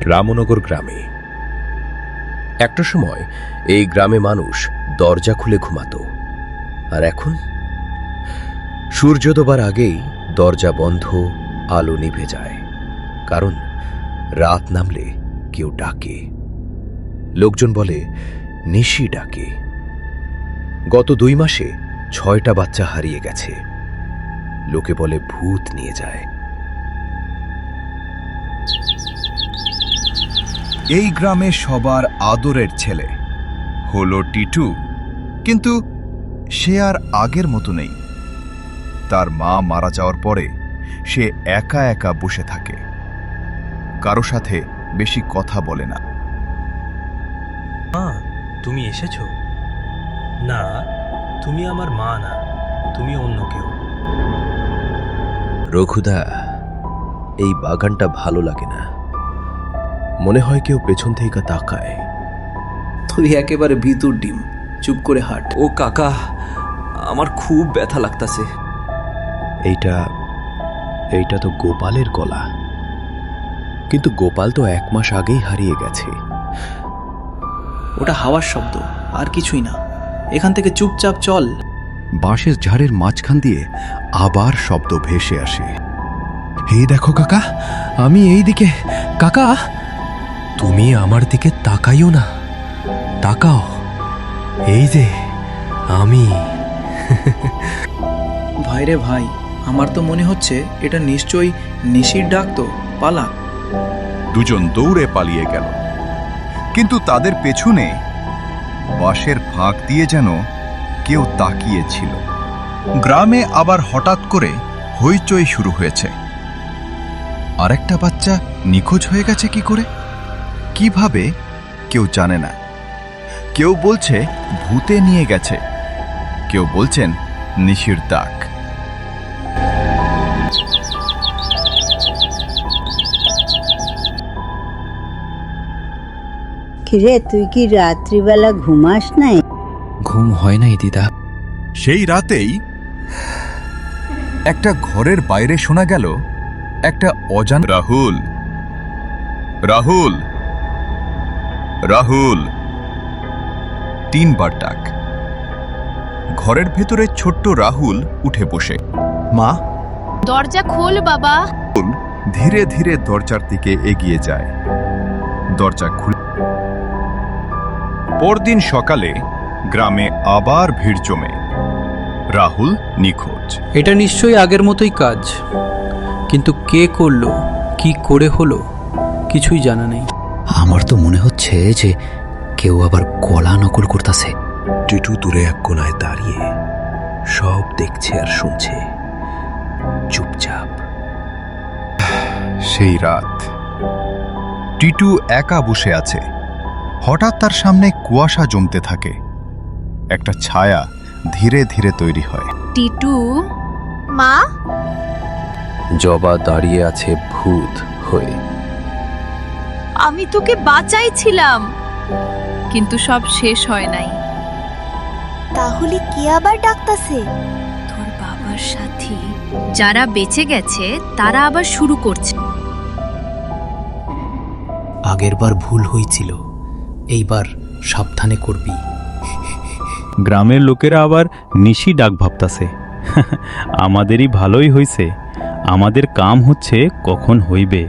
রামনগর গ্রামে একটা সময় এই গ্রামে মানুষ দরজা খুলে ঘুমাতো, আর এখন সূর্য ডোবার আগেই দরজা বন্ধ, আলো নিভে যায়। কারণ রাত নামলে কেউ ডাকে। লোকজন বলে নিশি ডাকে। গত 2 মাসে 6টা বাচ্চা হারিয়ে গেছে। লোকে বলে ভূত নিয়ে যায়। এই গ্রামে সবার আদরের ছেলে হলো টিটু, কিন্তু সে আর আগের মতো নেই। তার মা মারা যাওয়ার পরে সে একা একা বসে থাকে, কারো সাথে বেশি কথা বলে না। মা, তুমি এসেছো? না, তুমি আমার মা না, তুমি অন্য কেউ। রঘুদা, এই বাগানটা ভালো লাগে না। মনে হয় কেউ পেছন থেকে তাকায়। তুই একেবারে ভিতর ডিম, চুপ করে হাঁট। ও কাকা, আমার খুব ব্যথা লাগতাছে। এইটা তো গোপালের গলা, কিন্তু গোপাল তো 1 মাস আগেই হারিয়ে গেছে। ওটা হাওয়ার শব্দ, আর কিছুই না। এখান থেকে চুপচাপ চল। বাঁশের ঝাড়ের মাঝখান দিয়ে আবার শব্দ ভেসে আসে। এই দেখো কাকা, আমি এই দিকে। কাকা, তুমি আমার দিকে তাকাইও না, তাকাও। এই যে আমি। ভাইরে ভাই, আমার তো মনে হচ্ছে এটা নিশ্চয়ই নিশির ডাক। তো পালা। দুজন দৌড়ে পালিয়ে গেল, কিন্তু তাদের পেছনে বাঁশের ফাঁক দিয়ে যেন কেউ তাকিয়েছিল। গ্রামে আবার হঠাৎ করে হইচই শুরু হয়েছে। আরেকটা বাচ্চা নিখোঁজ হয়ে গেছে কি করে, কিভাবে, কেউ জানে না। কেউ বলছে ভূতে নিয়ে গেছে, কেউ বলছেন নিশির ডাক। কিরে, তুই কি রাত্রিবেলা ঘুমাস নাই? ঘুম হয় নাই দিদা। সেই রাতেই একটা ঘরের বাইরে শোনা গেল একটা অজানা রাহুল, রাহুল, রাহুল, 3 বার ডাক। ঘরের ভেতরে ছোট্ট রাহুল উঠে বসে। মা, দরজা খোল বাবা। ধীরে ধীরে দরজার দিকে এগিয়ে যায়। দরজা খুলে পরদিন সকালে গ্রামে আবার ভিড় জমে। রাহুল নিখোঁজ। এটা নিশ্চয়ই আগের মতোই কাজ, কিন্তু কে করলো, কি করে হলো, কিছুই জানা নেই। আমার তো মনে হচ্ছে যে কেউ আবার গলা নকল করতেছে। টিটু দূরে এক কোনায় দাঁড়িয়ে সব দেখছে আর শুনছে, চুপচাপ। সেই রাত টিটু একা বসে আছে। হঠাৎ তার সামনে কুয়াশা জমতে থাকে। একটা ছায়া ধীরে ধীরে তৈরি হয়। টিটু, মা। জবা দাঁড়িয়ে আছে ভূত হয়ে। আমি তোকে বাঁচাইছিলাম, কিন্তু সব শেষ হয় নাই। তাহলে কি আবার ডাকতাছে? তোর বাবার সাথী যারা বেঁচে গেছে তারা আবার শুরু করছে। আগেরবার ভুল হয়েছিল, এইবার সাবধানে করবি। গ্রামের লোকেরা আবার নিশি ডাক ভাবতাছে। আমাদেরই ভালোই হইছে, আমাদের কাম হচ্ছে কখন হইবে।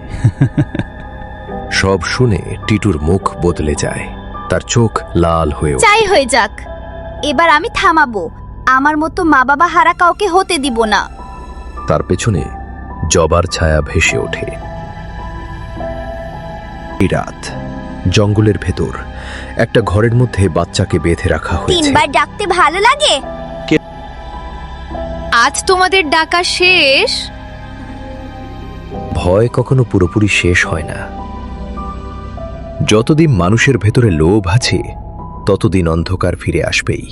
সব শুনে টিটুর মুখ বদলে যায়, তার চোখ লাল হয়ে ওঠে। চাই হয়ে যাক, এবার আমি থামাবো। আমার মতো মা বাবা হারা কাউকে হতে দিব না। তার পেছনে জবার ছায়া ভেসে ওঠে। এই রাত জঙ্গলের ভেতর একটা ঘরের মধ্যে বাচ্চাকে বেঁধে রাখা হয়েছে। 3 বার ডাকতে ভালো লাগে? আজ তোমাদের ডাকা শেষ। ভয় কখনো পুরোপুরি শেষ হয় না। যতদিন মানুষের ভেতরে লোভ আছে, ততদিন অন্ধকার ফিরে আসবেই।